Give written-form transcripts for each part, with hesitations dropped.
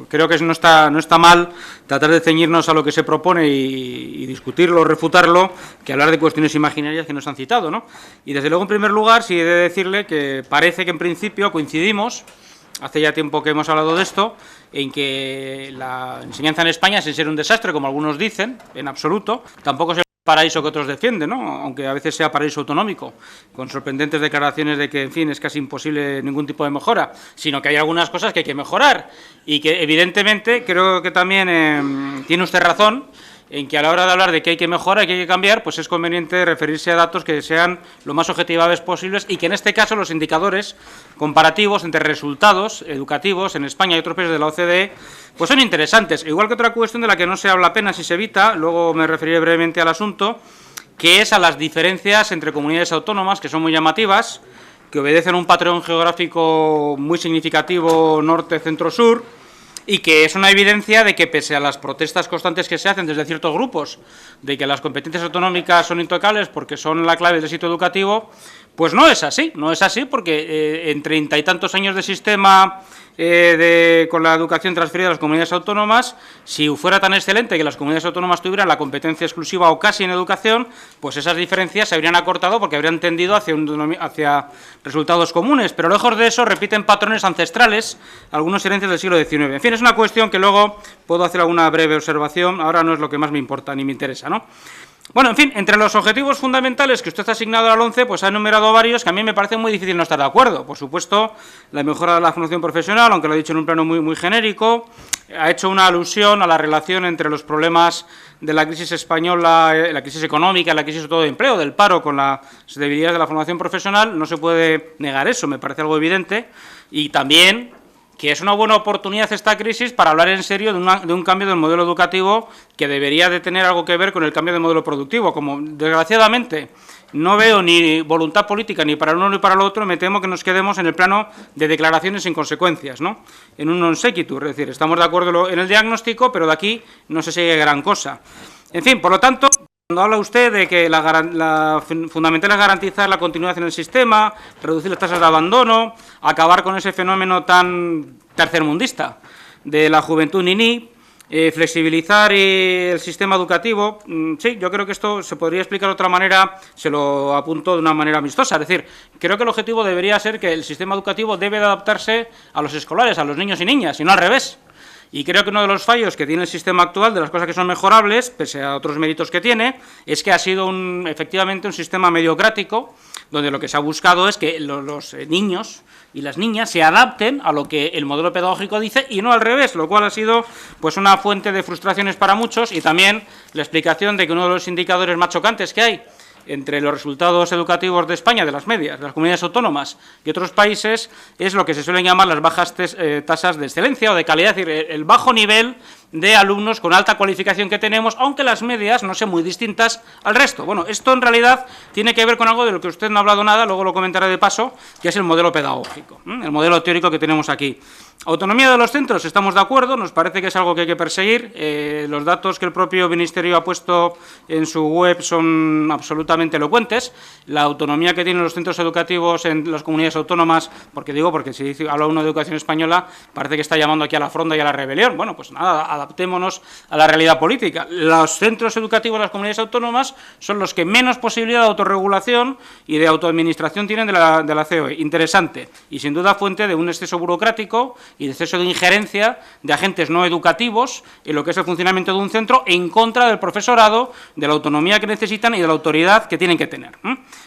Creo que no está mal tratar de ceñirnos a lo que se propone y discutirlo, refutarlo, que hablar de cuestiones imaginarias que nos han citado, ¿no? Y desde luego, en primer lugar, sí he de decirle que parece que en principio coincidimos, hace ya tiempo que hemos hablado de esto, en que la enseñanza en España, sin ser un desastre, como algunos dicen, en absoluto, tampoco es el paraíso que otros defienden, ¿no? Aunque a veces sea paraíso autonómico, con sorprendentes declaraciones de que, en fin, es casi imposible ningún tipo de mejora, sino que hay algunas cosas que hay que mejorar y que, evidentemente, creo que también tiene usted razón en que a la hora de hablar de que hay que mejorar y que hay que cambiar, pues es conveniente referirse a datos que sean lo más objetivables posibles y que en este caso los indicadores comparativos entre resultados educativos en España y otros países de la OCDE pues son interesantes. Igual que otra cuestión de la que no se habla apenas y se evita, luego me referiré brevemente al asunto, que es a las diferencias entre comunidades autónomas, que son muy llamativas, que obedecen a un patrón geográfico muy significativo norte-centro-sur, y que es una evidencia de que, pese a las protestas constantes que se hacen desde ciertos grupos, de que las competencias autonómicas son intocables porque son la clave del éxito educativo, pues no es así porque en 30 y tantos años de sistema con la educación transferida a las comunidades autónomas, si fuera tan excelente que las comunidades autónomas tuvieran la competencia exclusiva o casi en educación, pues esas diferencias se habrían acortado porque habrían tendido hacia resultados comunes, pero lejos de eso repiten patrones ancestrales, algunos herencias del siglo XIX. En fin, es una cuestión que luego puedo hacer alguna breve observación, ahora no es lo que más me importa ni me interesa, ¿no? Bueno, en fin, entre los objetivos fundamentales que usted ha asignado a la LOMCE, pues ha enumerado varios que a mí me parece muy difícil no estar de acuerdo. Por supuesto, la mejora de la formación profesional, aunque lo ha dicho en un plano muy genérico, ha hecho una alusión a la relación entre los problemas de la crisis española, la crisis económica, la crisis sobre todo de empleo, del paro, con las debilidades de la formación profesional. No se puede negar eso, me parece algo evidente, y también que es una buena oportunidad esta crisis para hablar en serio de un cambio del modelo educativo que debería de tener algo que ver con el cambio del modelo productivo. Como, desgraciadamente, no veo ni voluntad política ni para uno ni para el otro, me temo que nos quedemos en el plano de declaraciones sin consecuencias, ¿no? En un non sequitur, es decir, estamos de acuerdo en el diagnóstico, pero de aquí no se sigue gran cosa. En fin, por lo tanto, cuando habla usted de que la fundamental es garantizar la continuidad en el sistema, reducir las tasas de abandono, acabar con ese fenómeno tan tercermundista de la juventud niní, flexibilizar el sistema educativo, sí, yo creo que esto se podría explicar de otra manera, se lo apunto de una manera amistosa, es decir, creo que el objetivo debería ser que el sistema educativo debe de adaptarse a los escolares, a los niños y niñas, y no al revés. Y creo que uno de los fallos que tiene el sistema actual, de las cosas que son mejorables, pese a otros méritos que tiene, es que ha sido efectivamente un sistema mediocrático, donde lo que se ha buscado es que los niños y las niñas se adapten a lo que el modelo pedagógico dice y no al revés, lo cual ha sido pues una fuente de frustraciones para muchos y también la explicación de que uno de los indicadores más chocantes que hay entre los resultados educativos de España, de las medias, de las comunidades autónomas y otros países, es lo que se suelen llamar las bajas tasas de excelencia o de calidad, es decir, el bajo nivel de alumnos con alta cualificación que tenemos, aunque las medias no sean muy distintas al resto. Bueno, esto en realidad tiene que ver con algo de lo que usted no ha hablado nada, luego lo comentaré de paso, que es el modelo pedagógico, el modelo teórico que tenemos aquí. Autonomía de los centros, estamos de acuerdo, nos parece que es algo que hay que perseguir. Los datos que el propio Ministerio ha puesto en su web son absolutamente elocuentes. La autonomía que tienen los centros educativos en las comunidades autónomas, porque si habla uno de educación española, parece que está llamando aquí a la fronda y a la rebelión. Bueno, pues nada, adaptémonos a la realidad política. Los centros educativos de las comunidades autónomas son los que menos posibilidad de autorregulación y de autoadministración tienen de la COE. Interesante. Y sin duda fuente de un exceso burocrático y de exceso de injerencia de agentes no educativos en lo que es el funcionamiento de un centro en contra del profesorado, de la autonomía que necesitan y de la autoridad que tienen que tener.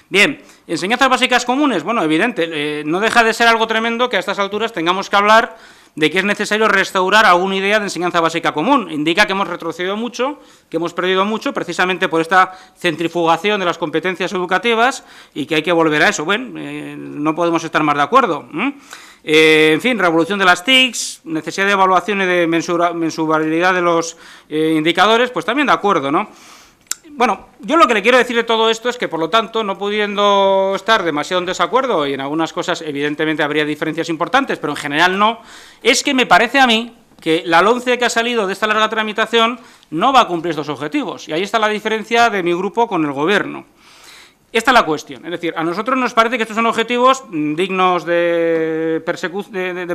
Bien, enseñanzas básicas comunes, bueno, evidente, no deja de ser algo tremendo que a estas alturas tengamos que hablar de que es necesario restaurar alguna idea de enseñanza básica común. Indica que hemos retrocedido mucho, que hemos perdido mucho, precisamente por esta centrifugación de las competencias educativas y que hay que volver a eso. Bueno, no podemos estar más de acuerdo. En fin, revolución de las TICs, necesidad de evaluación y de mensurabilidad de los indicadores, pues también de acuerdo, ¿no? Bueno, yo lo que le quiero decir de todo esto es que, por lo tanto, no pudiendo estar demasiado en desacuerdo, y en algunas cosas evidentemente habría diferencias importantes, pero en general no, es que me parece a mí que la LOMCE que ha salido de esta larga tramitación no va a cumplir estos objetivos, y ahí está la diferencia de mi grupo con el Gobierno. Esta es la cuestión. Es decir, a nosotros nos parece que estos son objetivos dignos de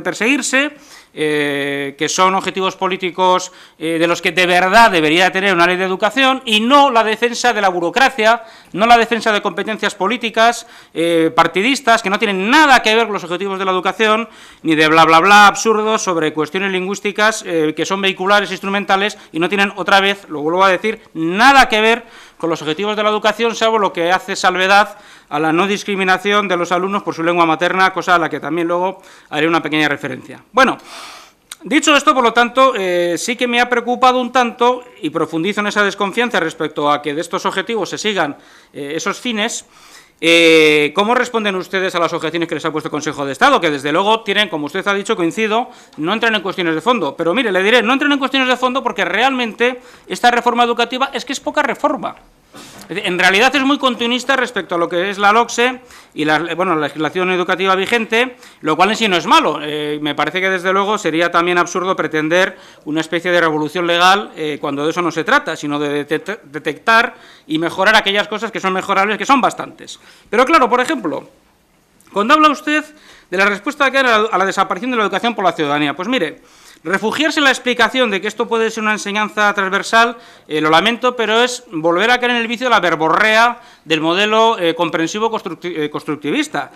perseguirse, que son objetivos políticos de los que de verdad debería tener una ley de educación y no la defensa de la burocracia, no la defensa de competencias políticas, partidistas, que no tienen nada que ver con los objetivos de la educación, ni de bla, bla, bla absurdos sobre cuestiones lingüísticas que son vehiculares, instrumentales y no tienen, otra vez, lo vuelvo a decir, nada que ver con los objetivos de la educación, salvo lo que hace salvedad a la no discriminación de los alumnos por su lengua materna, cosa a la que también luego haré una pequeña referencia. Bueno, dicho esto, por lo tanto, sí que me ha preocupado un tanto, y profundizo en esa desconfianza respecto a que de estos objetivos se sigan esos fines. ¿Cómo responden ustedes a las objeciones que les ha puesto el Consejo de Estado? Que desde luego tienen, como usted ha dicho, coincido, no entran en cuestiones de fondo. Pero mire, le diré, no entran en cuestiones de fondo porque realmente esta reforma educativa es que es poca reforma. En realidad es muy continuista respecto a lo que es la LOCSE y la legislación educativa vigente, lo cual en sí no es malo. Me parece que desde luego sería también absurdo pretender una especie de revolución legal cuando de eso no se trata, sino de detectar y mejorar aquellas cosas que son mejorables, que son bastantes. Pero claro, por ejemplo, cuando habla usted de la respuesta que hay a la desaparición de la educación por la ciudadanía, pues mire, refugiarse en la explicación de que esto puede ser una enseñanza transversal, lo lamento, pero es volver a caer en el vicio de la verborrea del modelo comprensivo constructivista.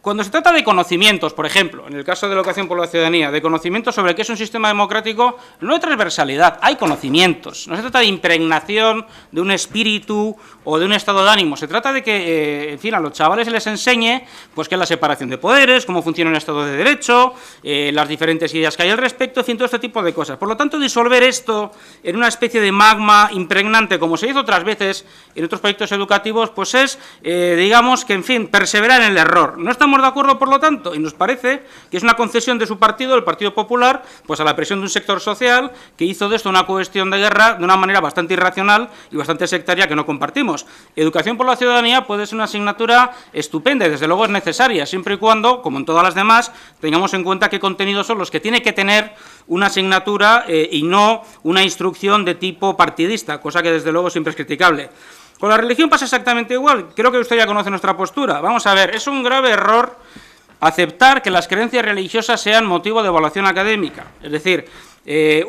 Cuando se trata de conocimientos, por ejemplo, en el caso de la educación por la ciudadanía, de conocimientos sobre qué es un sistema democrático, no hay transversalidad, hay conocimientos. No se trata de impregnación de un espíritu o de un estado de ánimo. Se trata de que, en fin, a los chavales se les enseñe pues qué es la separación de poderes, cómo funciona el Estado de Derecho, las diferentes ideas que hay al respecto, en fin, todo este tipo de cosas. Por lo tanto, disolver esto en una especie de magma impregnante, como se hizo otras veces en otros proyectos educativos, pues es, digamos, que, en fin, perseverar en el error. No estamos de acuerdo, por lo tanto, y nos parece que es una concesión de su partido, el Partido Popular, pues a la presión de un sector social que hizo de esto una cuestión de guerra de una manera bastante irracional y bastante sectaria que no compartimos. Educación por la ciudadanía puede ser una asignatura estupenda y desde luego es necesaria, siempre y cuando, como en todas las demás, tengamos en cuenta qué contenidos son los que tiene que tener una asignatura y no una instrucción de tipo partidista, cosa que desde luego siempre es criticable. Con la religión pasa exactamente igual, creo que usted ya conoce nuestra postura. Vamos a ver, es un grave error aceptar que las creencias religiosas sean motivo de evaluación académica. Es decir,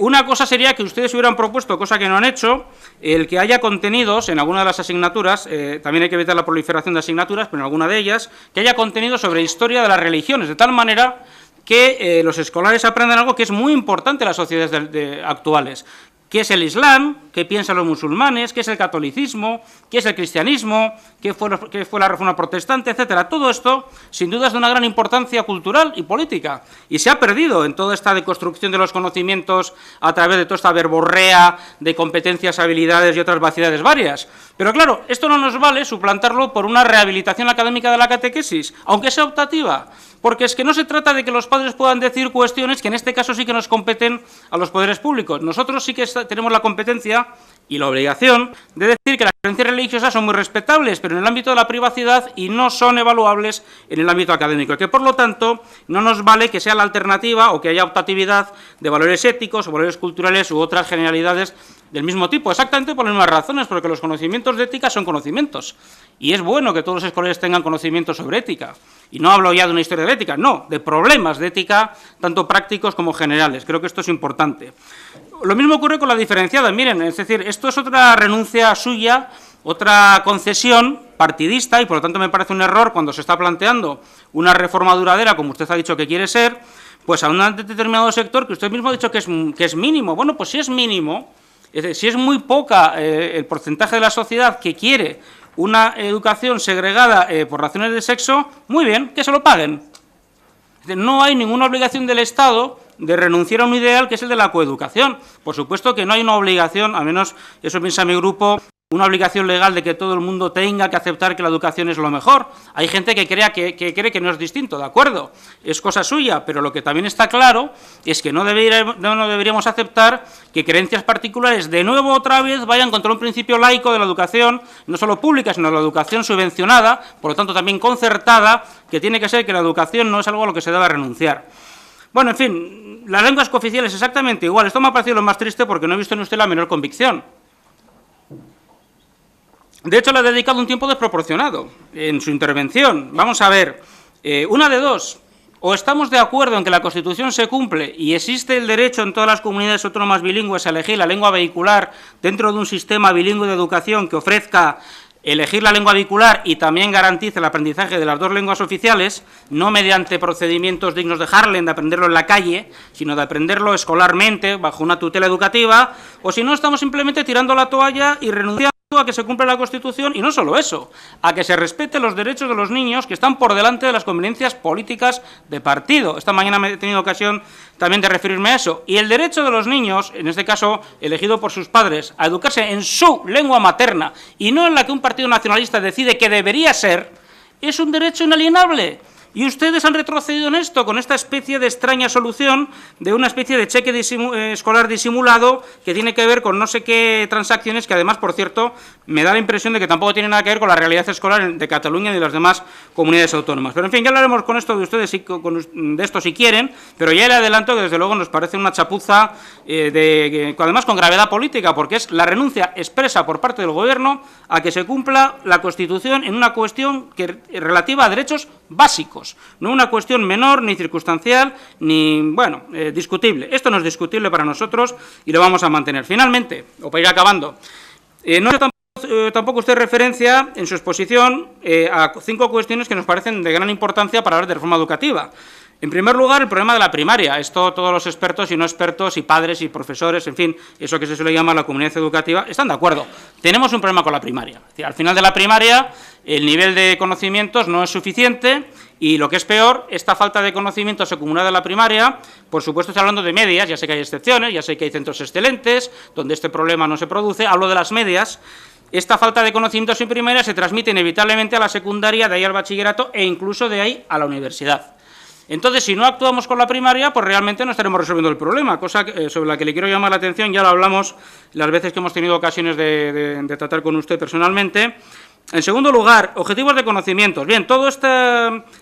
una cosa sería que ustedes hubieran propuesto, cosa que no han hecho, el que haya contenidos en alguna de las asignaturas, también hay que evitar la proliferación de asignaturas, pero en alguna de ellas, que haya contenidos sobre historia de las religiones, de tal manera que los escolares aprendan algo que es muy importante en las sociedades actuales. ¿Qué es el Islam? ¿Qué piensan los musulmanes? ¿Qué es el catolicismo? ¿Qué es el cristianismo? ¿Qué fue la reforma protestante? Etcétera. Todo esto, sin duda, es de una gran importancia cultural y política. Y se ha perdido en toda esta deconstrucción de los conocimientos a través de toda esta verborrea de competencias, habilidades y otras vaciedades varias. Pero claro, esto no nos vale suplantarlo por una rehabilitación académica de la catequesis, aunque sea optativa. Porque es que no se trata de que los padres puedan decir cuestiones que en este caso sí que nos competen a los poderes públicos. Nosotros sí que tenemos la competencia y la obligación de decir que las creencias religiosas son muy respetables, pero en el ámbito de la privacidad y no son evaluables en el ámbito académico. Y que, por lo tanto, no nos vale que sea la alternativa o que haya optatividad de valores éticos o valores culturales u otras generalidades del mismo tipo, exactamente por las mismas razones, porque los conocimientos de ética son conocimientos. Y es bueno que todos los escolares tengan conocimientos sobre ética. Y no hablo ya de una historia de ética, no, de problemas de ética, tanto prácticos como generales. Creo que esto es importante. Lo mismo ocurre con la diferenciada. Miren, es decir, esto es otra renuncia suya, otra concesión partidista, y por lo tanto me parece un error cuando se está planteando una reforma duradera, como usted ha dicho que quiere ser, pues a un determinado sector que usted mismo ha dicho que es mínimo. Bueno, pues si es mínimo, es decir, si es muy poca el porcentaje de la sociedad que quiere una educación segregada por razones de sexo, muy bien, que se lo paguen. Es decir, no hay ninguna obligación del Estado de renunciar a un ideal que es el de la coeducación. Por supuesto que no hay una obligación, al menos eso piensa mi grupo, una obligación legal de que todo el mundo tenga que aceptar que la educación es lo mejor. Hay gente que cree que no es distinto, de acuerdo, es cosa suya, pero lo que también está claro es que no deberíamos aceptar que creencias particulares de nuevo otra vez vayan contra un principio laico de la educación, no solo pública, sino de la educación subvencionada, por lo tanto también concertada, que tiene que ser que la educación no es algo a lo que se deba renunciar. Bueno, en fin, las lenguas cooficiales exactamente igual. Esto me ha parecido lo más triste porque no he visto en usted la menor convicción. De hecho, le ha dedicado un tiempo desproporcionado en su intervención. Vamos a ver, una de dos. O estamos de acuerdo en que la Constitución se cumple y existe el derecho en todas las comunidades autónomas bilingües a elegir la lengua vehicular dentro de un sistema bilingüe de educación que ofrezca elegir la lengua vehicular y también garantice el aprendizaje de las dos lenguas oficiales, no mediante procedimientos dignos de Harlem, de aprenderlo en la calle, sino de aprenderlo escolarmente, bajo una tutela educativa, o si no, estamos simplemente tirando la toalla y renunciando a que se cumpla la Constitución, y no solo eso, a que se respeten los derechos de los niños que están por delante de las conveniencias políticas de partido. Esta mañana me he tenido ocasión también de referirme a eso. Y el derecho de los niños, en este caso elegido por sus padres, a educarse en su lengua materna y no en la que un partido nacionalista decide que debería ser, es un derecho inalienable. Y ustedes han retrocedido en esto, con esta especie de extraña solución de una especie de cheque escolar disimulado que tiene que ver con no sé qué transacciones que además, por cierto, me da la impresión de que tampoco tiene nada que ver con la realidad escolar de Cataluña y de las demás comunidades autónomas. Pero, en fin, ya hablaremos con esto de ustedes, de esto si quieren, pero ya le adelanto que, desde luego, nos parece una chapuza, además con gravedad política, porque es la renuncia expresa por parte del Gobierno a que se cumpla la Constitución en una cuestión relativa a derechos básicos, no una cuestión menor, ni circunstancial, ni, bueno, discutible. Esto no es discutible para nosotros y lo vamos a mantener. Finalmente, o para ir acabando, no sé tampoco usted referencia en su exposición a 5 cuestiones que nos parecen de gran importancia para hablar de reforma educativa. En primer lugar, el problema de la primaria. Esto todos los expertos y no expertos, y padres y profesores, en fin, eso que se suele llamar la comunidad educativa, están de acuerdo. Tenemos un problema con la primaria. Es decir, al final de la primaria, el nivel de conocimientos no es suficiente y, lo que es peor, esta falta de conocimientos acumulada en la primaria, por supuesto, estoy hablando de medias, ya sé que hay excepciones, ya sé que hay centros excelentes donde este problema no se produce, hablo de las medias. Esta falta de conocimientos en primaria se transmite inevitablemente a la secundaria, de ahí al bachillerato e incluso de ahí a la universidad. Entonces, si no actuamos con la primaria, pues realmente no estaremos resolviendo el problema, cosa sobre la que le quiero llamar la atención, ya lo hablamos las veces que hemos tenido ocasiones de tratar con usted personalmente. En segundo lugar, objetivos de conocimientos. Bien, todo este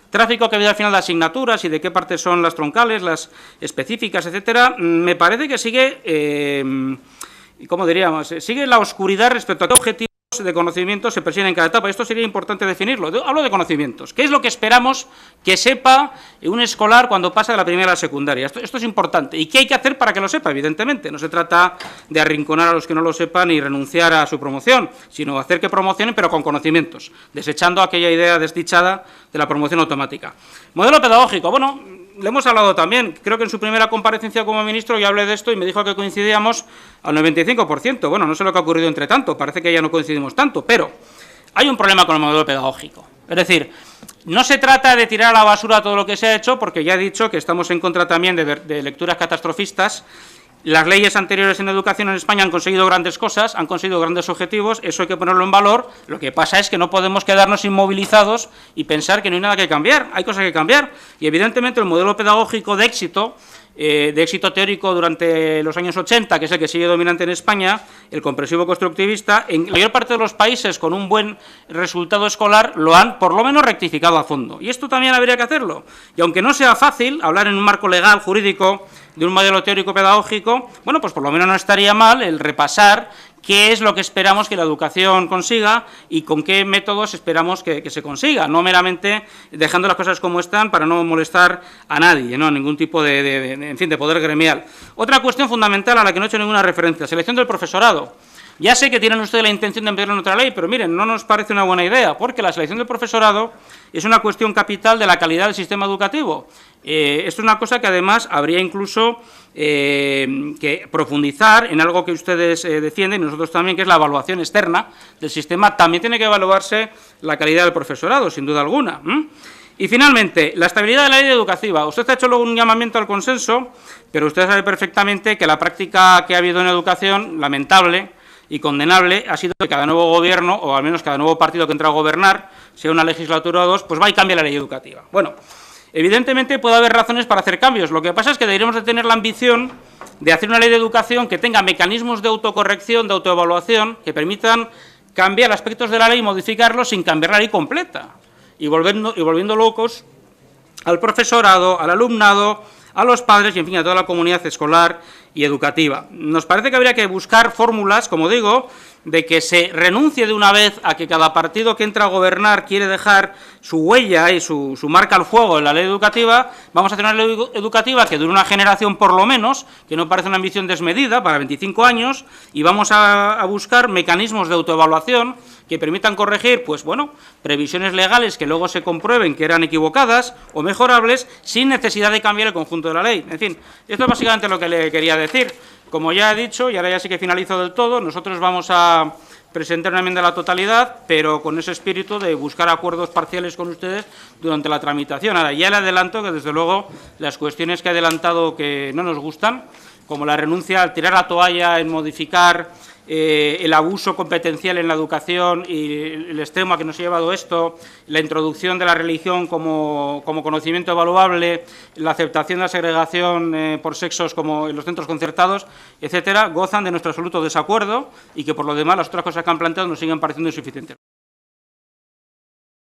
tráfico que ha habido al final de asignaturas y de qué partes son las troncales, las específicas, etcétera, me parece que sigue, ¿cómo diríamos? Sigue la oscuridad respecto a qué objetivos de conocimientos se persiguen en cada etapa. Esto sería importante definirlo. Hablo de conocimientos. ¿Qué es lo que esperamos que sepa un escolar cuando pasa de la primaria a la secundaria? Esto es importante. ¿Y qué hay que hacer para que lo sepa? Evidentemente, no se trata de arrinconar a los que no lo sepan y renunciar a su promoción, sino hacer que promocionen, pero con conocimientos, desechando aquella idea desdichada de la promoción automática. Modelo pedagógico. Bueno, le hemos hablado también, creo que en su primera comparecencia como ministro ya hablé de esto y me dijo que coincidíamos al 95%. Bueno, no sé lo que ha ocurrido entre tanto, parece que ya no coincidimos tanto, pero hay un problema con el modelo pedagógico. Es decir, no se trata de tirar a la basura todo lo que se ha hecho, porque ya he dicho que estamos en contra también de lecturas catastrofistas. Las leyes anteriores en educación en España han conseguido grandes cosas, han conseguido grandes objetivos, eso hay que ponerlo en valor. Lo que pasa es que no podemos quedarnos inmovilizados y pensar que no hay nada que cambiar, hay cosas que cambiar. Y evidentemente el modelo pedagógico de éxito teórico durante los años 80, que es el que sigue dominante en España, el comprensivo constructivista, en la mayor parte de los países con un buen resultado escolar lo han por lo menos rectificado a fondo. Y esto también habría que hacerlo. Y aunque no sea fácil hablar en un marco legal, jurídico, de un modelo teórico pedagógico, bueno, pues por lo menos no estaría mal el repasar qué es lo que esperamos que la educación consiga y con qué métodos esperamos que se consiga, no meramente dejando las cosas como están para no molestar a nadie, no ningún tipo en fin, de poder gremial. Otra cuestión fundamental a la que no he hecho ninguna referencia, selección del profesorado. Ya sé que tienen ustedes la intención de emplearlo en otra ley, pero miren, no nos parece una buena idea, porque la selección del profesorado es una cuestión capital de la calidad del sistema educativo. Esto es una cosa que además habría incluso que profundizar en algo que ustedes defienden, y nosotros también, que es la evaluación externa del sistema. También tiene que evaluarse la calidad del profesorado, sin duda alguna. Y finalmente, la estabilidad de la ley educativa. Usted ha hecho luego un llamamiento al consenso, pero usted sabe perfectamente que la práctica que ha habido en educación, lamentable y condenable, ha sido que cada nuevo gobierno, o al menos cada nuevo partido que entra a gobernar, sea una legislatura o dos, pues va y cambia la ley educativa. Bueno, evidentemente puede haber razones para hacer cambios. Lo que pasa es que deberíamos de tener la ambición de hacer una ley de educación que tenga mecanismos de autocorrección, de autoevaluación, que permitan cambiar aspectos de la ley y modificarlos sin cambiar la ley completa, y volviendo locos al profesorado, al alumnado, a los padres y, en fin, a toda la comunidad escolar y educativa. Nos parece que habría que buscar fórmulas, como digo, de que se renuncie de una vez a que cada partido que entra a gobernar quiere dejar su huella y su marca al fuego en la ley educativa. Vamos a tener una ley educativa que dure una generación por lo menos, que no parece una ambición desmedida para 25 años, y vamos a buscar mecanismos de autoevaluación que permitan corregir, pues bueno, previsiones legales que luego se comprueben que eran equivocadas o mejorables, sin necesidad de cambiar el conjunto de la ley. En fin, esto es básicamente lo que le quería decir. Como ya he dicho, y ahora ya sí que finalizo del todo, nosotros vamos a presentar una enmienda a la totalidad, pero con ese espíritu de buscar acuerdos parciales con ustedes durante la tramitación. Ahora, ya le adelanto que, desde luego, las cuestiones que he adelantado que no nos gustan, como la renuncia al tirar la toalla en modificar el abuso competencial en la educación y el extremo a que nos ha llevado esto, la introducción de la religión como conocimiento evaluable, la aceptación de la segregación por sexos como en los centros concertados, etcétera, gozan de nuestro absoluto desacuerdo y que, por lo demás, las otras cosas que han planteado nos siguen pareciendo insuficientes.